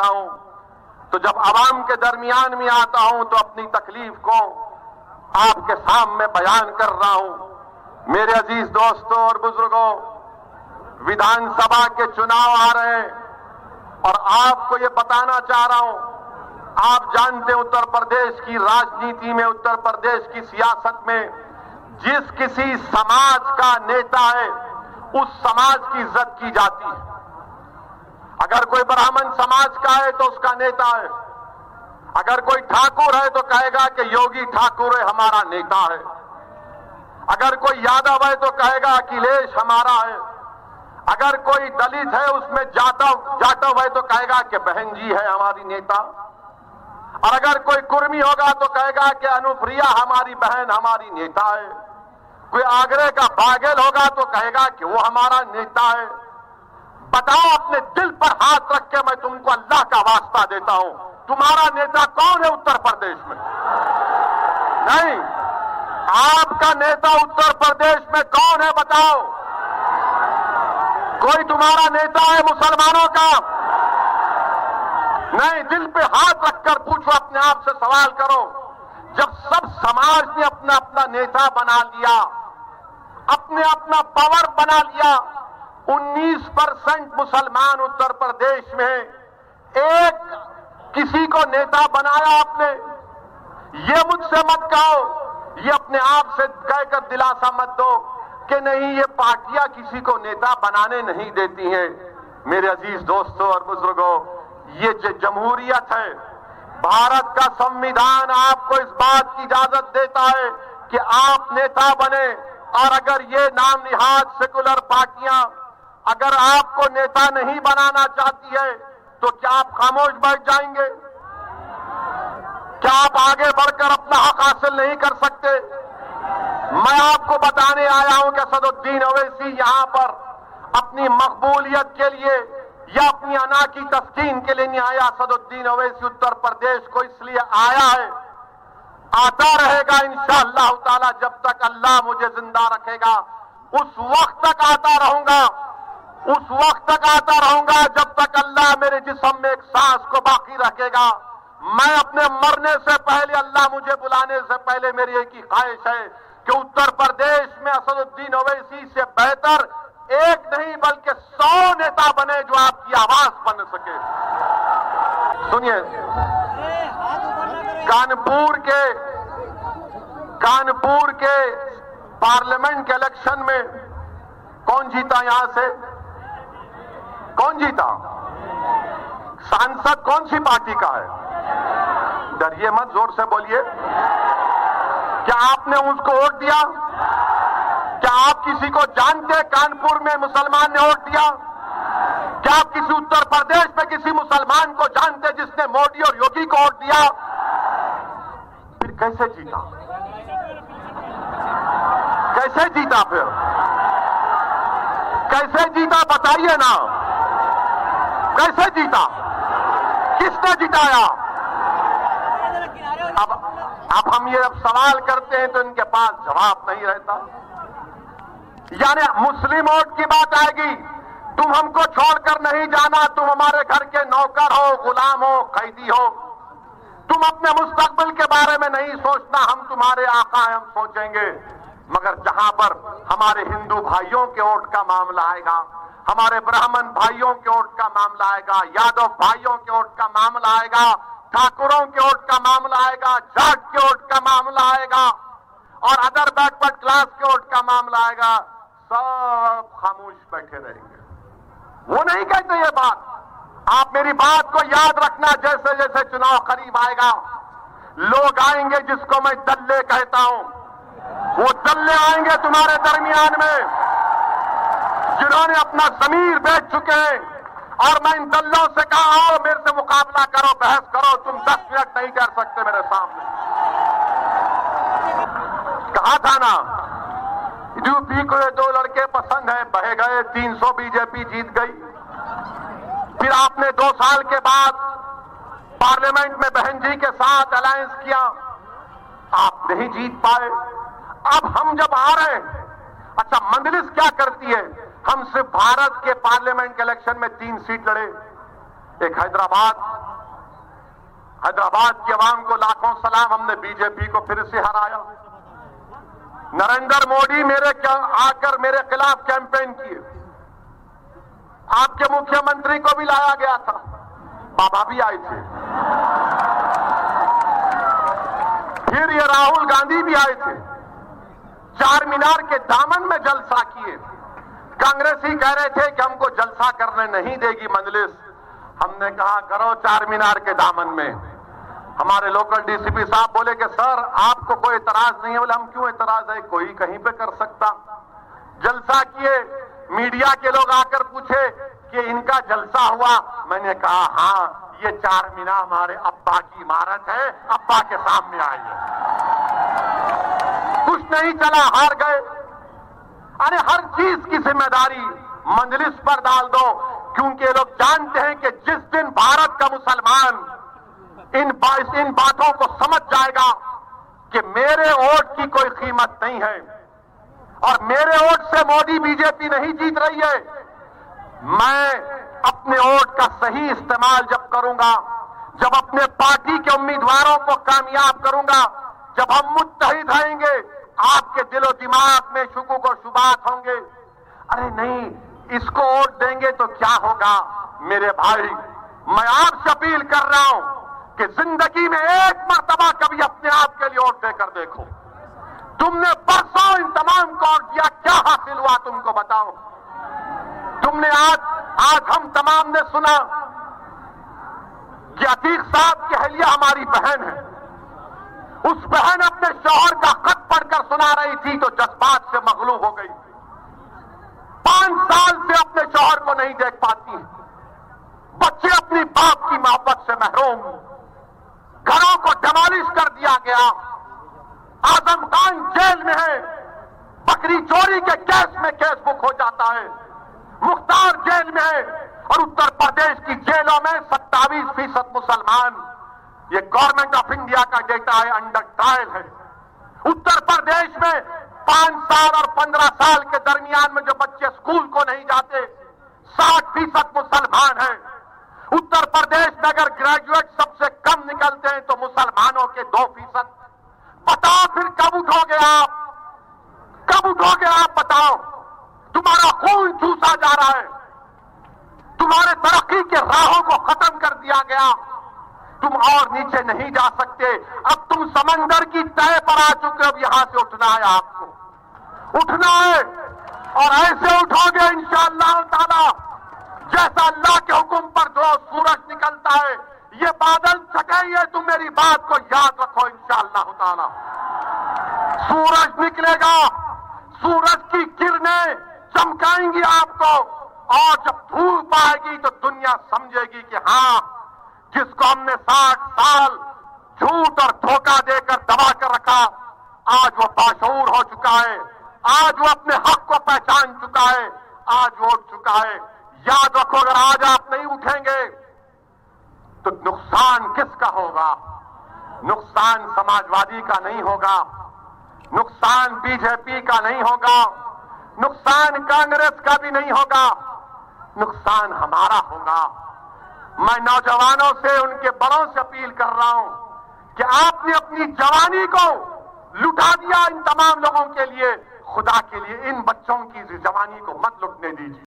हूं तो जब आवाम के दरमियान में आता हूं तो अपनी तकलीफ को आपके सामने बयान कर रहा हूं। मेरे अजीज दोस्तों और बुजुर्गों, विधानसभा के चुनाव आ रहे हैं और आपको ये बताना चाह रहा हूं, आप जानते हैं उत्तर प्रदेश की राजनीति में, उत्तर प्रदेश की सियासत में जिस किसी समाज का नेता है उस समाज की इज्जत की जाती है। अगर कोई ब्राह्मण समाज का है तो उसका नेता है, अगर कोई ठाकुर है तो कहेगा कि योगी ठाकुर है हमारा नेता है, अगर कोई यादव है तो कहेगा अखिलेश हमारा है, अगर कोई दलित है उसमें जाटव है तो कहेगा कि बहन जी है हमारी नेता, और अगर कोई कुर्मी होगा तो कहेगा कि अनुप्रिया हमारी बहन हमारी नेता है, कोई आगरे का बागेल होगा तो कहेगा कि वो हमारा नेता है। बताओ, अपने दिल पर हाथ रख के मैं तुमको अल्लाह का वास्ता देता हूं, तुम्हारा नेता कौन है उत्तर प्रदेश में? नहीं, आपका नेता उत्तर प्रदेश में कौन है बताओ? कोई तुम्हारा नेता है मुसलमानों का? नहीं, दिल पे हाथ रखकर पूछो, अपने आप से सवाल करो। जब सब समाज ने अपना अपना नेता बना लिया, अपने अपना पावर बना लिया, 19% मुसलमान उत्तर प्रदेश में, एक किसी को नेता बनाया आपने। ये मुझसे मत कहो, ये अपने आप से कहकर दिलासा मत दो कि नहीं ये पार्टियां किसी को नेता बनाने नहीं देती हैं। मेरे अजीज दोस्तों और बुजुर्गों, ये जो जमहूरियत है, भारत का संविधान आपको इस बात की इजाजत देता है कि आप नेता बने, और अगर ये नाम निहाद सेकुलर पार्टियां अगर आपको नेता नहीं बनाना चाहती है तो क्या आप खामोश बैठ जाएंगे? क्या आप आगे बढ़कर अपना हक हासिल नहीं कर सकते? मैं आपको बताने आया हूं कि असदुद्दीन ओवैसी यहां पर अपनी मकबूलियत के लिए या अपनी अना की तस्कीन के लिए नहीं आया। असदुद्दीन ओवैसी उत्तर प्रदेश को इसलिए आया है, आता रहेगा इंशाअल्लाह ताला, जब तक अल्लाह मुझे जिंदा रखेगा उस वक्त तक आता रहूंगा, उस वक्त तक आता रहूंगा जब तक अल्लाह मेरे जिस्म में एक सांस को बाकी रखेगा। मैं अपने मरने से पहले, अल्लाह मुझे बुलाने से पहले, मेरी एक ही ख्वाहिश है कि उत्तर प्रदेश में असदुद्दीन ओवैसी से बेहतर एक नहीं बल्कि 100 नेता बने जो आपकी आवाज बन सके। सुनिए, कानपुर के पार्लियामेंट के इलेक्शन में कौन जीता? यहां से कौन जीता? सांसद कौन सी पार्टी का है? डरिए मत, जोर से बोलिए। क्या आपने उसको वोट दिया? क्या आप किसी को जानते? कानपुर में मुसलमान ने वोट दिया? क्या आप किसी उत्तर प्रदेश में किसी मुसलमान को जानते जिसने मोदी और योगी को वोट दिया? फिर कैसे जीता? कैसे जीता? फिर कैसे जीता बताइए ना, कैसे जीता? किसने जिताया? अब हम ये सवाल करते हैं तो इनके पास जवाब नहीं रहता। यानी मुस्लिम वोट की बात आएगी, तुम हमको छोड़कर नहीं जाना, तुम हमारे घर के नौकर हो, गुलाम हो, कैदी हो, तुम अपने मुस्तकबिल के बारे में नहीं सोचना, हम तुम्हारे आका हैं, हम सोचेंगे। मगर जहां पर हमारे हिंदू भाइयों के वोट का मामला आएगा, हमारे ब्राह्मण भाइयों के वोट का मामला आएगा, यादव भाइयों के वोट का मामला आएगा, ठाकुरों के वोट का मामला आएगा, जाट के वोट का मामला आएगा और अदर बैकवर्ड क्लास के वोट का मामला आएगा, सब खामोश बैठे रहेंगे। वो नहीं कहते ये बात। आप मेरी बात को याद रखना, जैसे जैसे चुनाव करीब आएगा लोग आएंगे जिसको मैं दल्ले कहता हूं, वो दल्ले आएंगे तुम्हारे दरमियान में जिन्होंने अपना जमीर बेच चुके हैं। और मैं इन दल्लों से कहा, आओ मेरे से मुकाबला करो, बहस करो, तुम 10 मिनट नहीं कर सकते मेरे सामने। कहा था ना, यूपी को ये 2 लड़के पसंद है, बहे गए, 300 बीजेपी जीत गई। फिर आपने 2 साल के बाद पार्लियामेंट में बहन जी के साथ अलायंस किया, आप नहीं जीत पाए। अब हम जब आ रहे हैं, अच्छा मजलिस क्या करती है, हम सिर्फ भारत के पार्लियामेंट के इलेक्शन में 3 सीट लड़े, एक हैदराबाद की आवाम को लाखों सलाम, हमने बीजेपी को फिर से हराया। नरेंद्र मोदी आकर मेरे खिलाफ कैंपेन किए, आपके मुख्यमंत्री को भी लाया गया था, बाबा भी आए थे, फिर ये राहुल गांधी भी आए थे, चार मीनार के दामन में जलसा किए। कांग्रेसी कह रहे थे कि हमको जलसा करने नहीं देगी मजलिस, हमने कहा करो चार मीनार के दामन में। हमारे लोकल डीसीपी साहब बोले कि सर आपको कोई एतराज नहीं है। बोले हम क्यों एतराज है, कोई कहीं पे कर सकता। जलसा किए, मीडिया के लोग आकर पूछे कि इनका जलसा हुआ, मैंने कहा हाँ ये चार मीनार हमारे अब्बा की इमारत है, अब्बा के सामने आई है। कुछ नहीं चला, हार गए। अरे हर चीज की जिम्मेदारी मजलिस पर डाल दो, क्योंकि लोग जानते हैं कि जिस दिन भारत का मुसलमान इन बातों को समझ जाएगा कि मेरे वोट की कोई कीमत नहीं है और मेरे वोट से मोदी बीजेपी नहीं जीत रही है, मैं अपने वोट का सही इस्तेमाल जब करूंगा, जब अपने पार्टी के उम्मीदवारों को कामयाब करूंगा, जब हम मुत्तहिद रहेंगे, आपके दिलो दिमाग में शुकूक और शुबात होंगे। अरे नहीं, इसको वोट देंगे तो क्या होगा। मेरे भाई, मैं आपसे अपील कर रहा हूं कि जिंदगी में एक मर्तबा कभी अपने आप के लिए वोट देकर देखो। तुमने परसों इन तमाम को वोट दिया, क्या हासिल हुआ तुमको बताओ। तुमने आज हम तमाम ने सुना कि अतीक साहब की अहलिया हमारी बहन है, उस बहन अपने शौहर का खत पढ़कर सुना रही थी तो जज्बात से मगलूब हो गई। 5 साल से अपने शौहर को नहीं देख पाती, बच्चे अपनी बाप की मोहब्बत से महरूम, घरों को डिमोलिश कर दिया गया। आजम खान जेल में है, बकरी चोरी के केस में केस बुक हो जाता है। मुख्तार जेल में है और उत्तर प्रदेश की जेलों में 27% मुसलमान, ये गवर्नमेंट ऑफ इंडिया का डेटा है, अंडर ट्रायल है। उत्तर प्रदेश में 5 साल और 15 साल के दरमियान में जो बच्चे स्कूल को नहीं जाते, 60% मुसलमान हैं। उत्तर प्रदेश में अगर ग्रेजुएट सबसे कम निकलते हैं तो मुसलमानों के 2%। बताओ फिर कब उठोगे आप, कब उठोगे आप बताओ। तुम्हारा खून चूसा जा रहा है, तुम्हारे तरक्की के राहों को खत्म कर दिया गया, तुम और नीचे नहीं जा सकते। अब तुम समंदर की तह पर आ चुके हो, अब यहां से उठना है, आपको उठना है और ऐसे उठोगे इंशाअल्लाह ताला जैसा अल्लाह के हुक्म पर जो सूरज निकलता है। ये बादल छटेंगे, तुम मेरी बात को याद रखो, इंशाअल्लाह ताला सूरज निकलेगा, सूरज की किरणें चमकाएंगी आपको और जब धूप आएगी तो दुनिया समझेगी कि हाँ, जिसको हमने 60 साल झूठ और धोखा देकर दबा कर रखा, आज वो बाशऊर हो चुका है, आज वो अपने हक को पहचान चुका है, आज वो उठ चुका है। याद रखो, अगर आज आप नहीं उठेंगे तो नुकसान किसका होगा। नुकसान समाजवादी का नहीं होगा, नुकसान बीजेपी का नहीं होगा, नुकसान कांग्रेस का भी नहीं होगा, नुकसान हमारा होगा। मैं नौजवानों से, उनके बड़ों से अपील कर रहा हूं कि आपने अपनी जवानी को लुटा दिया इन तमाम लोगों के लिए, खुदा के लिए इन बच्चों की जवानी को मत लुटने दीजिए।